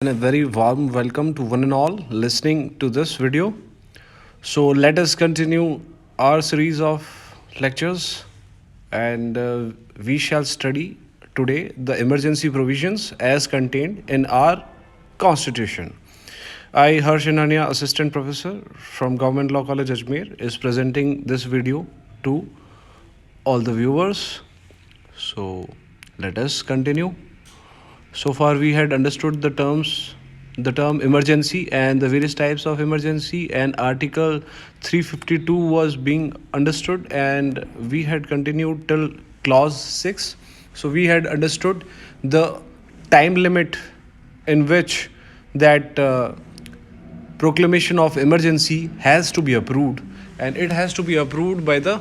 And a very warm welcome to one and all listening to this video. So, let us continue our series of lectures and we shall study today the emergency provisions as contained in our constitution. I, Harsh Anania, Assistant Professor from Government Law College Ajmer, is presenting this video to all the viewers. So, let us continue. So far, we had understood the term emergency and the various types of emergency, and Article 352 was being understood, and we had continued till Clause 6. So we had understood the time limit in which that proclamation of emergency has to be approved, and it has to be approved by the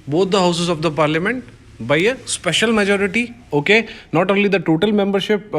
both the houses of the parliament by a special majority. Okay, not only the total membership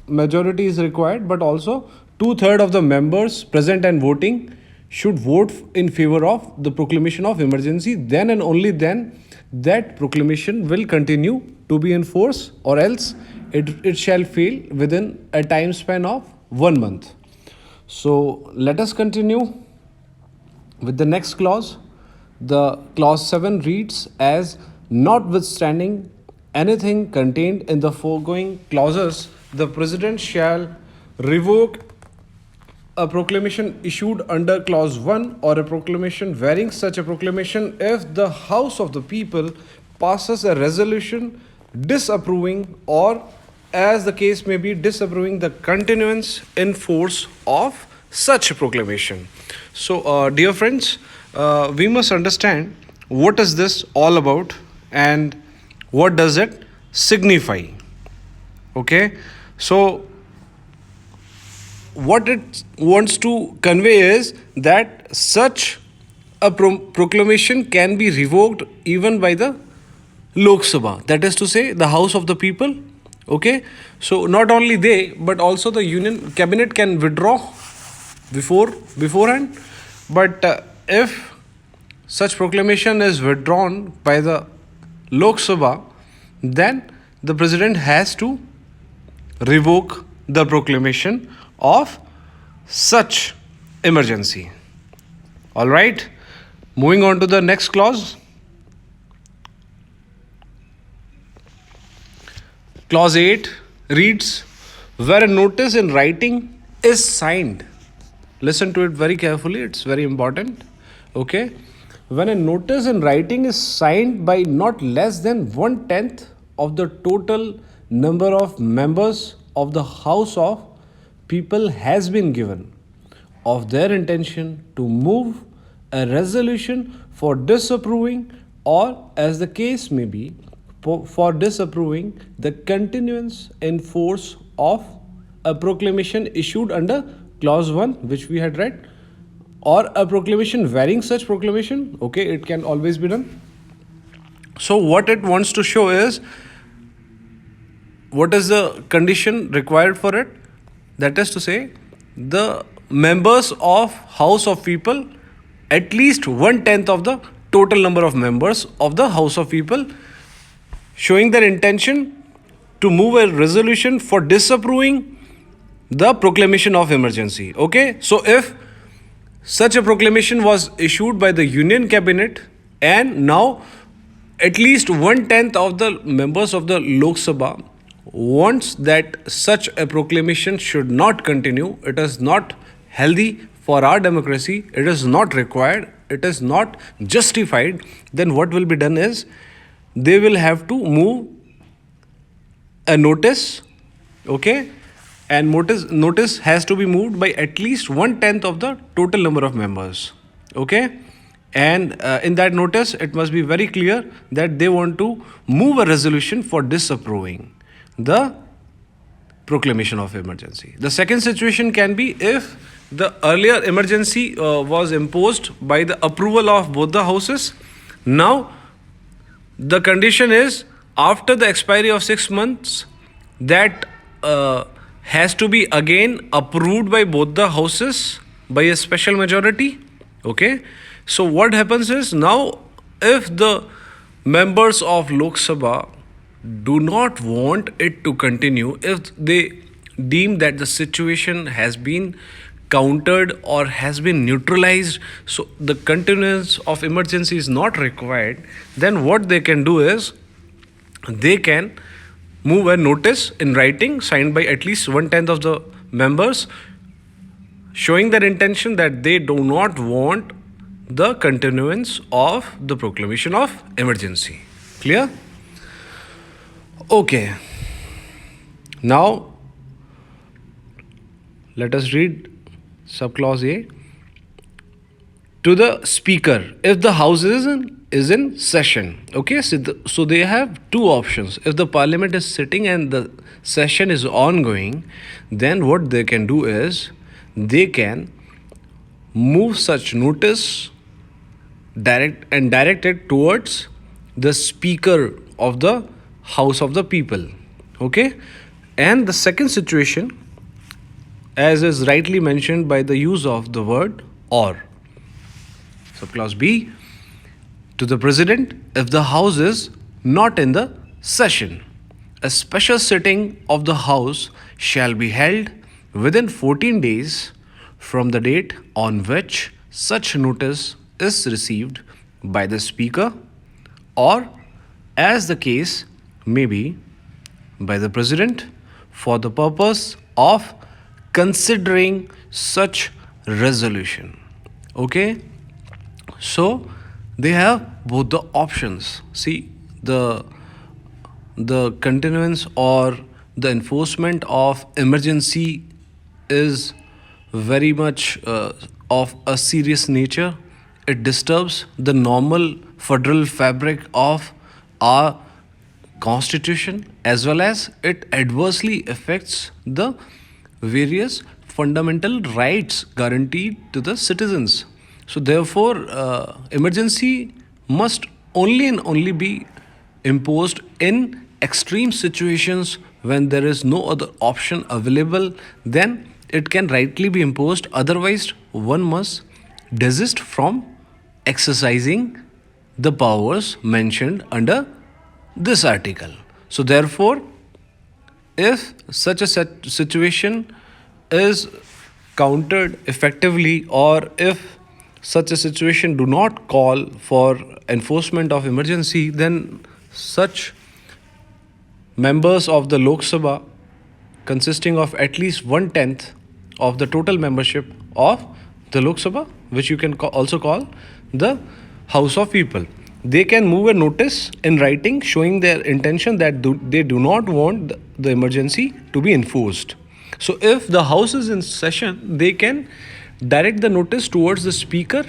majority is required, but also 2/3 of the members present and voting should vote in favor of the proclamation of emergency. Then and only then that proclamation will continue to be in force, or else it shall fail within a time span of 1 month. So let us continue with the next clause. The clause 7 reads as, notwithstanding anything contained in the foregoing clauses, the President shall revoke a proclamation issued under clause 1 or a proclamation varying such a proclamation if the House of the People passes a resolution disapproving, or as the case may be, disapproving the continuance in force of such a proclamation. So, dear friends, we must understand what is this all about and what does it signify. Okay, so what it wants to convey is that such a proclamation can be revoked even by the Lok Sabha, that is to say the House of the People. Okay, so not only they but also the Union Cabinet can withdraw beforehand, but if such proclamation is withdrawn by the Lok Sabha, then the President has to revoke the proclamation of such emergency. All right, moving on to the next clause. Clause 8 reads, where a notice in writing is signed. Listen to it very carefully, it's very important. Okay, when a notice in writing is signed by not less than 1/10 of the total number of members of the House of People has been given of their intention to move a resolution for disapproving, or as the case may be, for disapproving the continuance in force of a proclamation issued under clause 1, which we had read, or a proclamation varying such proclamation. Okay, it can always be done. So what it wants to show is, what is the condition required for it? That is to say, the members of House of People, at least 1/10 of the total number of members of the House of People, showing their intention to move a resolution for disapproving the proclamation of emergency. Okay, so if such a proclamation was issued by the Union Cabinet, and now at least 1/10 of the members of the Lok Sabha wants that such a proclamation should not continue, it is not healthy for our democracy, it is not required, it is not justified, then what will be done is they will have to move a notice. Okay, and notice has to be moved by at least 1/10 of the total number of members. Okay, and in that notice it must be very clear that they want to move a resolution for disapproving the proclamation of emergency. The second situation can be if the earlier emergency was imposed by the approval of both the houses. Now the condition is, after the expiry of 6 months, that has to be again approved by both the houses by a special majority. Okay, so what happens is, now if the members of Lok Sabha do not want it to continue, if they deem that the situation has been countered or has been neutralized, so the continuance of emergency is not required, then what they can do is they can move a notice in writing signed by at least 1/10 of the members, showing their intention that they do not want the continuance of the proclamation of emergency. Clear? Okay. Now let us read subclause A. To the speaker, if the house is in session. Okay, so they have two options. If the parliament is sitting and the session is ongoing, then what they can do is they can move such notice direct it towards the speaker of the house of the people. Okay, and the second situation, as is rightly mentioned by the use of the word or. Subclause B, to the president, if the house is not in the session, a special sitting of the house shall be held within 14 days from the date on which such notice is received by the speaker, or as the case may be, by the president, for the purpose of considering such resolution. Okay, so they have both the options. See, the continuance or the enforcement of emergency is very much of a serious nature. It disturbs the normal federal fabric of our constitution, as well as it adversely affects the various fundamental rights guaranteed to the citizens. So therefore emergency must only and only be imposed in extreme situations when there is no other option available. Then it can rightly be imposed, otherwise one must desist from exercising the powers mentioned under this article. So therefore, if such a situation is countered effectively, or if such a situation do not call for enforcement of emergency, then such members of the Lok Sabha, consisting of at least 1/10 of the total membership of the Lok Sabha, which you can also call the House of People, they can move a notice in writing showing their intention that they do not want the emergency to be enforced. So if the house is in session, they can direct the notice towards the speaker,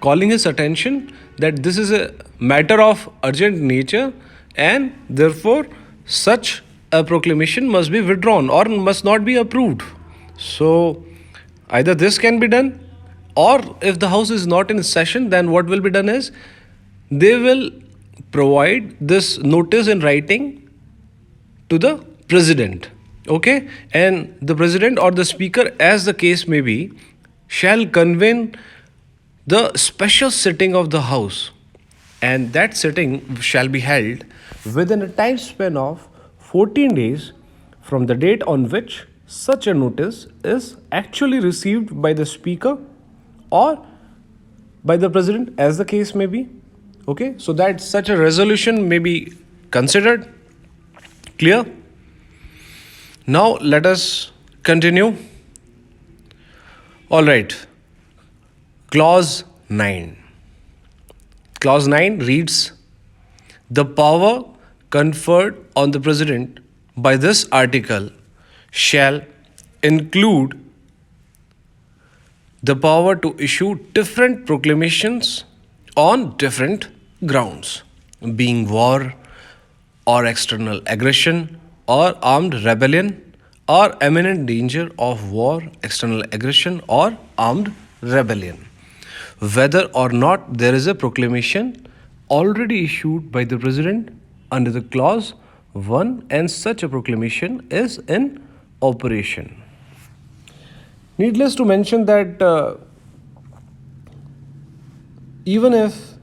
calling his attention that this is a matter of urgent nature, and therefore such a proclamation must be withdrawn or must not be approved. So either this can be done, or if the house is not in session, then what will be done is they will provide this notice in writing to the president. Okay, and the president or the speaker, as the case may be, shall convene the special sitting of the house, and that sitting shall be held within a time span of 14 days from the date on which such a notice is actually received by the speaker or by the president, as the case may be. Okay, so that such a resolution may be considered. Clear? Now let us continue. All right. Clause 9. Clause 9 reads, the power conferred on the president by this article shall include the power to issue different proclamations on different grounds, being war or external aggression or armed rebellion or imminent danger of war, external aggression or armed rebellion, whether or not there is a proclamation already issued by the president under the clause 1 and such a proclamation is in operation. Needless to mention that even if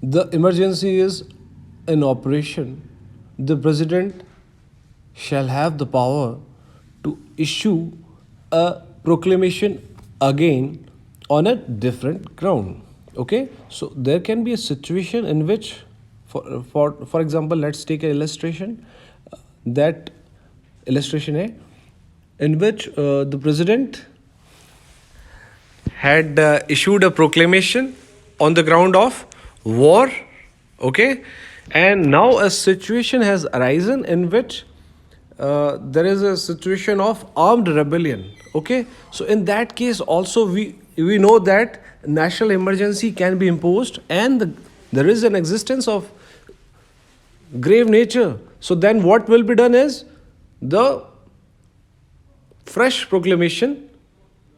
the emergency is in operation, the president shall have the power to issue a proclamation again on a different ground. Okay, so there can be a situation in which, for example, let's take an illustration. That illustration A, in which the president had issued a proclamation on the ground of war. Okay, and now a situation has arisen in which there is a situation of armed rebellion. Okay, so in that case also we know that national emergency can be imposed, and there is an existence of grave nature. So then what will be done is the fresh proclamation,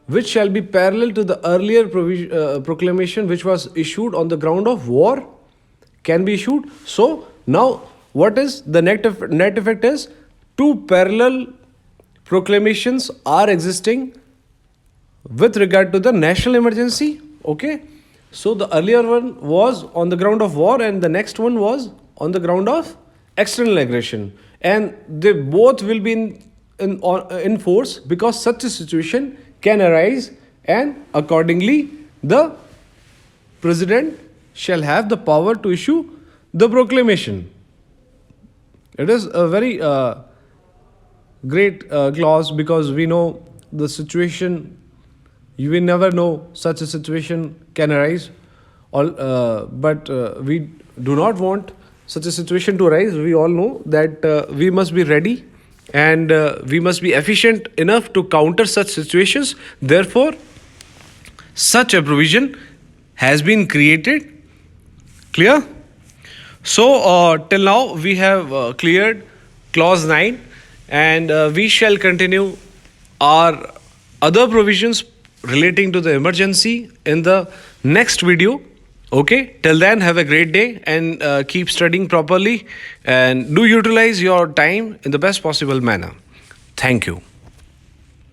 which shall be parallel to the earlier proclamation which was issued on the ground of war, can be issued. So now what is the net effect is two parallel proclamations are existing with regard to the national emergency. Okay, so the earlier one was on the ground of war and the next one was on the ground of external aggression, and they both will be in force because such a situation can arise, and accordingly the president shall have the power to issue the proclamation. It is a very great clause because we know the situation. You will never know such a situation can arise, but we do not want such a situation to arise. We all know that we must be ready, and we must be efficient enough to counter such situations. Therefore, such a provision has been created. Clear? So, till now we have cleared clause 9, and we shall continue our other provisions relating to the emergency in the next video. Okay, till then, have a great day and keep studying properly and do utilize your time in the best possible manner. Thank you.